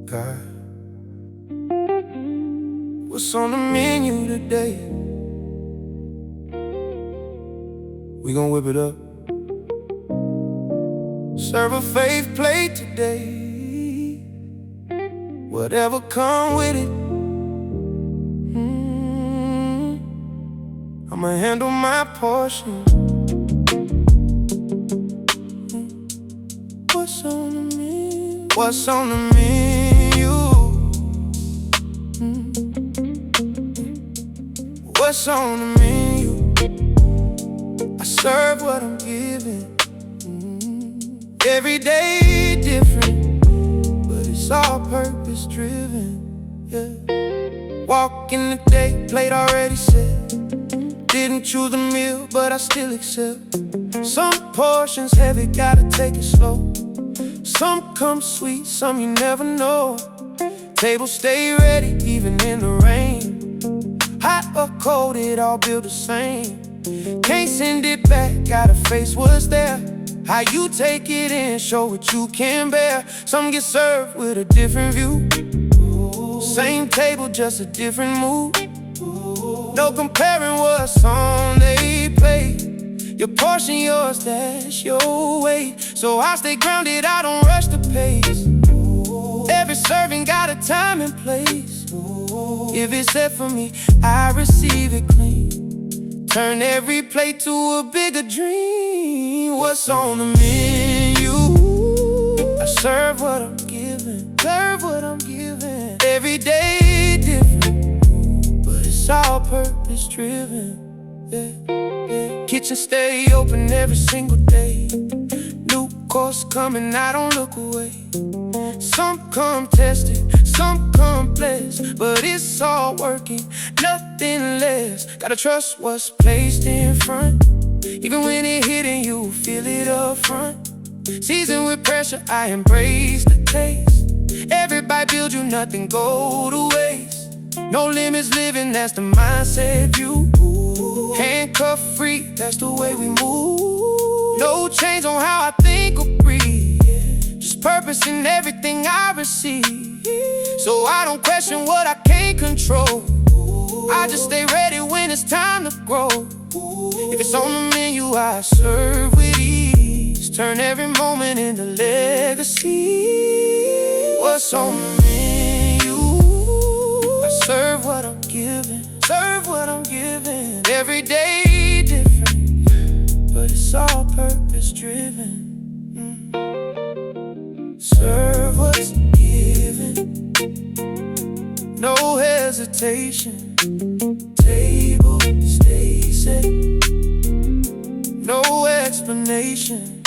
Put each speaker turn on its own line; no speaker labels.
God, what's on the menu today? We gon' whip it up. Serve a faith plate today. Whatever come with it. I'ma handle my portion. What's on the menu? What's on the menu? What's on the menu? I serve what I'm giving. Every day different, but it's all purpose driven. Yeah. Walk in the day, plate already set. Didn't choose the meal, but I still accept. Some portions heavy, gotta take it slow. Some come sweet, some you never know. Table stay ready, even in the rain. Hot or cold, it all built the same. Can't send it back, gotta face what's there. How you take it in, show what you can bear. Some get served with a different view. Same table, just a different mood. No comparing what song they play. Your portion, yours, that's your way. So I stay grounded, I don't rush the pace. Every serving got a time and place. If it's set for me, I receive it clean. Turn every plate to a bigger dream. What's on the menu? I serve what I'm giving. Serve what I'm giving. Every day different, but it's all purpose driven. Yeah, yeah. Kitchen stay open every single day. New course coming, I don't look away. Some come tested, some come blessed, but it's all working, nothing less. Gotta trust what's placed in front. Even when it hitting, you feel it up front. Seasoned with pressure, I embrace the taste. Every bite builds you, nothing go to waste. No limits living, that's the mindset view. Handcuff free, that's the way we move. No change on how I think or breathe. Just purpose in everything I receive. So I don't question what I can't control. I just stay ready when it's time to grow. If it's on the menu, I serve with ease. Turn every moment into legacy. What's on the menu? I serve what I'm giving. Serve what I'm giving. Every day different, but it's all purpose driven. Serve what's given, no hesitation. Table stay set, no explanation.